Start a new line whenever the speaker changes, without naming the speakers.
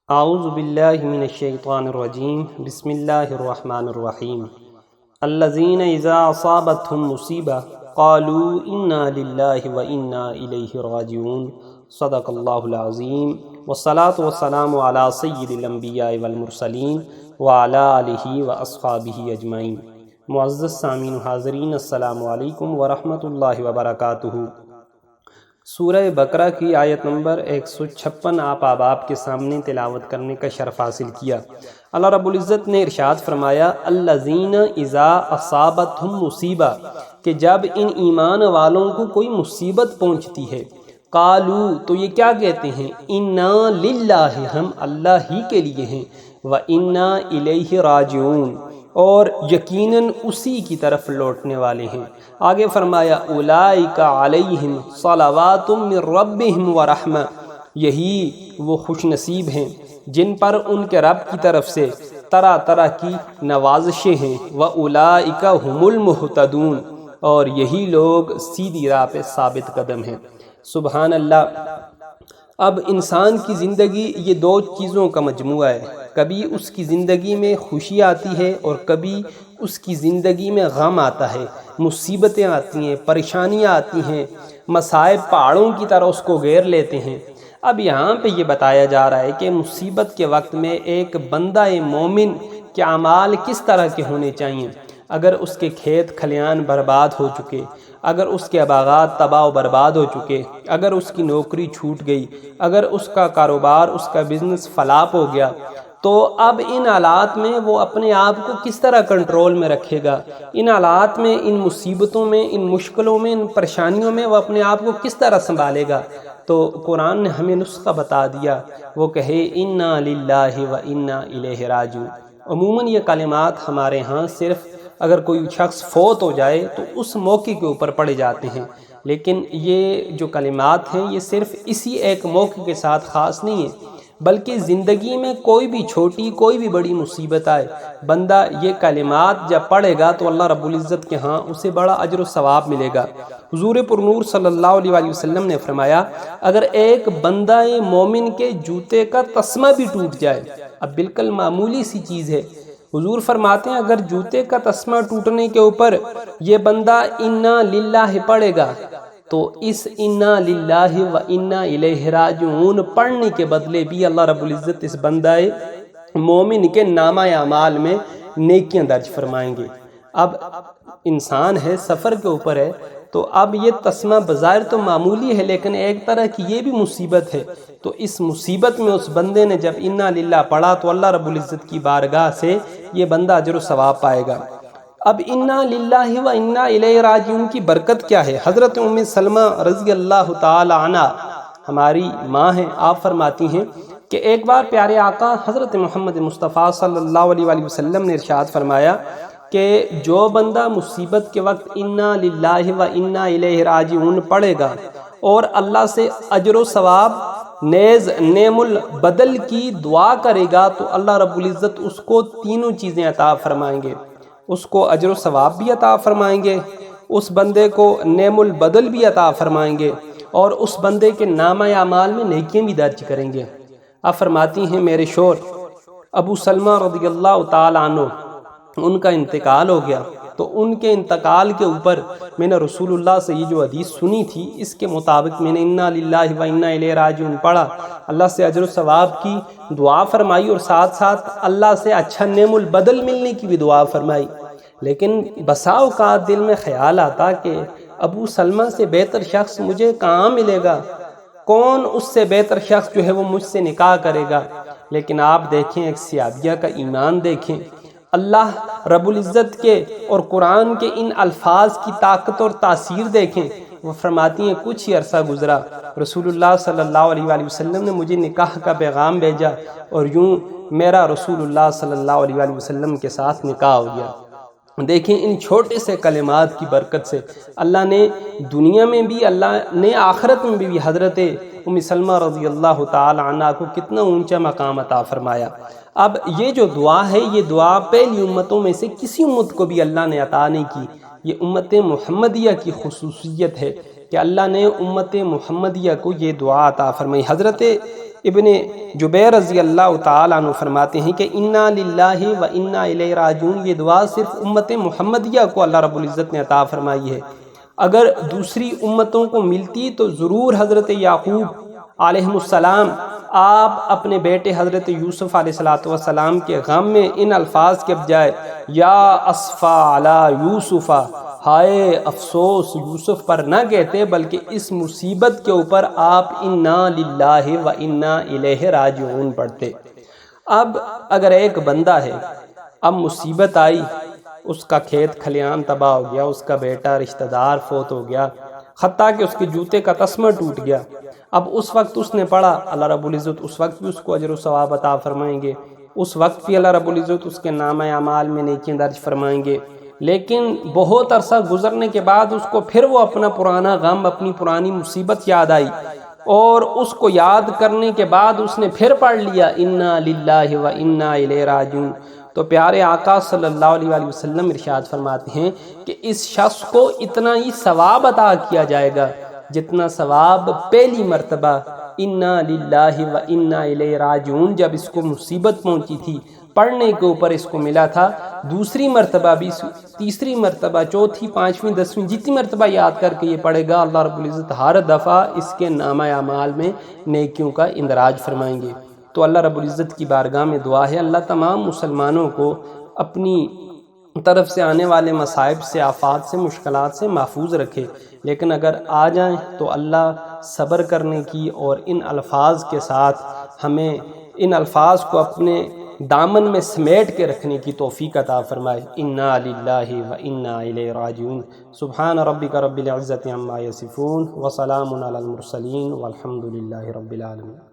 اعوذ باللہ من الشیطان الرجیم بسم اللہ الرحمن الرحیم الذین اذا اصابتهم مصیبہ قالوا انا للہ و انا الیہ راجعون صدق اللہ العظیم والصلاة والسلام علی سید الانبیاء والمرسلین وعلی آلہ واصحابہ اجمعین۔ معزز سامعین و حاضرین، السلام علیکم ورحمۃ اللہ وبرکاتہ۔ سورہ بقرہ کی آیت نمبر 156 آپ احباب کے سامنے تلاوت کرنے کا شرف حاصل کیا۔ اللہ رب العزت نے ارشاد فرمایا الذین اذا اصابتہم مصیبہ، کہ جب ان ایمان والوں کو کوئی مصیبت پہنچتی ہے، قالو تو یہ کیا کہتے ہیں، انا للہ ہم اللہ ہی کے لیے ہیں، و انا الیہ راجعون اور یقیناً اسی کی طرف لوٹنے والے ہیں۔ آگے فرمایا اولئک علیہم صلوات من ربہم ورحمہ، یہی وہ خوش نصیب ہیں جن پر ان کے رب کی طرف سے طرح طرح کی نوازشیں ہیں، واولئک ھم المہتدون اور یہی لوگ سیدھی راہ پہ ثابت قدم ہیں۔ سبحان اللہ۔ اب انسان کی زندگی یہ دو چیزوں کا مجموعہ ہے، کبھی اس کی زندگی میں خوشی آتی ہے اور کبھی اس کی زندگی میں غم آتا ہے، مصیبتیں آتی ہیں، پریشانیاں آتی ہیں، مصائب پہاڑوں کی طرح اس کو گھیر لیتے ہیں۔ اب یہاں پہ یہ بتایا جا رہا ہے کہ مصیبت کے وقت میں ایک بندہ مومن کے اعمال کس طرح کے ہونے چاہیے۔ اگر اس کے کھیت کھلیان برباد ہو چکے، اگر اس کے باغات تباہ و برباد ہو چکے، اگر اس کی نوکری چھوٹ گئی، اگر اس کا کاروبار، اس کا بزنس فلاپ ہو گیا، تو اب ان حالات میں وہ اپنے آپ کو کس طرح کنٹرول میں رکھے گا؟ ان حالات میں، ان مصیبتوں میں، ان مشکلوں میں، ان پریشانیوں میں وہ اپنے آپ کو کس طرح سنبھالے گا؟ تو قرآن نے ہمیں نسخہ بتا دیا، وہ کہے انا للہ و انا الیہ راجعون۔ عموماً یہ کلمات ہمارے ہاں صرف اگر کوئی شخص فوت ہو جائے تو اس موقع کے اوپر پڑھے جاتے ہیں، لیکن یہ جو کلمات ہیں یہ صرف اسی ایک موقع کے ساتھ خاص نہیں ہے، بلکہ زندگی میں کوئی بھی چھوٹی کوئی بھی بڑی مصیبت آئے، بندہ یہ کلمات جب پڑھے گا تو اللہ رب العزت کے ہاں اسے بڑا اجر و ثواب ملے گا۔ حضور پرنور صلی اللہ علیہ وآلہ وسلم نے فرمایا اگر ایک بندہ مومن کے جوتے کا تسمہ بھی ٹوٹ جائے، اب بالکل معمولی سی چیز ہے، حضور فرماتے ہیں اگر جوتے کا تسمہ ٹوٹنے کے اوپر یہ بندہ انا للہ پڑھے گا تو اس انا للہ و انا الیہ راجعون پڑھنے کے بدلے بھی اللہ رب العزت اس بندہ مومن کے نامہ اعمال میں نیکیاں درج فرمائیں گے۔ اب انسان ہے، سفر کے اوپر ہے، تو اب یہ تسمہ بظاہر تو معمولی ہے، لیکن ایک طرح کی یہ بھی مصیبت ہے، تو اس مصیبت میں اس بندے نے جب انا للہ پڑھا تو اللہ رب العزت کی بارگاہ سے یہ بندہ اجر و ثواب پائے گا۔ اب انا للہ و انا الیہ راجعون کی برکت کیا ہے؟ حضرت ام سلمہ رضی اللہ تعالی عنہ ہماری ماں ہیں، آپ فرماتی ہیں کہ ایک بار پیارے آقا حضرت محمد مصطفیٰ صلی اللہ علیہ وآلہ وسلم نے ارشاد فرمایا کہ جو بندہ مصیبت کے وقت انا للہ و انا الیہ راجعون پڑھے گا اور اللہ سے اجر و ثواب نیز نعم البدل کی دعا کرے گا تو اللہ رب العزت اس کو تینوں چیزیں عطا فرمائیں گے، اس کو اجر و ثواب بھی عطا فرمائیں گے، اس بندے کو نعم البدل بھی عطا فرمائیں گے، اور اس بندے کے نامہ اعمال میں نیکیاں بھی درج کریں گے۔ آپ فرماتی ہیں میرے شور ابو سلمہ رضی اللہ تعالی عنہ ان کا انتقال ہو گیا، تو ان کے انتقال کے اوپر میں نے رسول اللہ سے یہ جو حدیث سنی تھی، اس کے مطابق میں نے انا للہ و انا الیہ راجعون پڑھا، اللہ سے اجر و ثواب کی دعا فرمائی اور ساتھ ساتھ اللہ سے اچھا نعم البدل ملنے کی بھی دعا فرمائی۔ لیکن بسا اوقات دل میں خیال آتا کہ ابو سلمہ سے بہتر شخص مجھے کہاں ملے گا، کون اس سے بہتر شخص جو ہے وہ مجھ سے نکاح کرے گا؟ لیکن آپ دیکھیں ایک صحابیہ کا ایمان دیکھیں، اللہ رب العزت کے اور قرآن کے ان الفاظ کی طاقت اور تاثیر دیکھیں۔ وہ فرماتی ہیں کچھ ہی عرصہ گزرا، رسول اللہ صلی اللہ علیہ وآلہ وسلم نے مجھے نکاح کا پیغام بھیجا اور یوں میرا رسول اللہ صلی اللہ علیہ وآلہ وسلم کے ساتھ نکاح ہو گیا۔ دیکھیں ان چھوٹے سے کلمات کی برکت سے اللہ نے دنیا میں بھی، اللہ نے آخرت میں بھی حضرت ام سلمہ رضی اللہ تعالی عنہ کو کتنا اونچا مقام عطا فرمایا۔ اب یہ جو دعا ہے، یہ دعا پہلی امتوں میں سے کسی امت کو بھی اللہ نے عطا نہیں کی، یہ امت محمدیہ کی خصوصیت ہے کہ اللہ نے امت محمدیہ کو یہ دعا عطا فرمائی۔ حضرت ابن جبیر رضی اللہ تعالیٰ عنہ فرماتے ہیں کہ انا للہ و انا الیہ راجعون، یہ دعا صرف امت محمدیہ کو اللہ رب العزت نے عطا فرمائی ہے۔ اگر دوسری امتوں کو ملتی تو ضرور حضرت یعقوب علیہ السلام آپ اپنے بیٹے حضرت یوسف علیہ السلام کے غم میں ان الفاظ کے بجائے یا اسفا علی یوسف، ہائے افسوس یوسف پر نہ کہتے، بلکہ اس مصیبت کے اوپر آپ انا للہ و انا الیہ راجعون پڑھتے۔ اب اگر ایک بندہ ہے، اب مصیبت آئی، اس کا کھیت کھلیان تباہ ہو گیا، اس کا بیٹا رشتہ دار فوت ہو گیا، حتیٰ کہ اس کے جوتے کا تسمہ ٹوٹ گیا، اب اس وقت اس نے پڑھا، اللہ رب العزت اس وقت بھی اس کو اجر و ثواب عطا فرمائیں گے، اس وقت بھی اللہ رب العزت اس کے نامہ اعمال میں نیکیاں درج فرمائیں گے۔ لیکن بہت عرصہ گزرنے کے بعد اس کو پھر وہ اپنا پرانا غم، اپنی پرانی مصیبت یاد آئی، اور اس کو یاد کرنے کے بعد اس نے پھر پڑھ لیا انا للہ و انا الیہ راجعون، تو پیارے آقا صلی اللہ علیہ وآلہ وسلم ارشاد فرماتے ہیں کہ اس شخص کو اتنا ہی ثواب عطا کیا جائے گا جتنا ثواب پہلی مرتبہ انا للہ و انا الیہ راجعون جب اس کو مصیبت پہنچی تھی پڑھنے کے اوپر اس کو ملا تھا، دوسری مرتبہ بھی، تیسری مرتبہ، چوتھی، پانچویں، 10ویں، جتنی مرتبہ یاد کر کے یہ پڑھے گا، اللہ رب العزت ہر دفعہ اس کے نامہ اعمال میں نیکیوں کا اندراج فرمائیں گے۔ تو اللہ رب العزت کی بارگاہ میں دعا ہے اللہ تمام مسلمانوں کو اپنی طرف سے آنے والے مصائب سے، آفات سے، مشکلات سے محفوظ رکھے، لیکن اگر آ جائیں تو اللہ صبر کرنے کی اور ان الفاظ کے ساتھ ہمیں ان الفاظ کو اپنے دامن میں سمیٹ کے رکھنے کی توفیق عطا فرمائے۔ انا للہ و انا الیہ راجعون۔ سبحان ربک رب العزت عما یصفون وسلام علی المرسلین والحمد للہ رب العالمین۔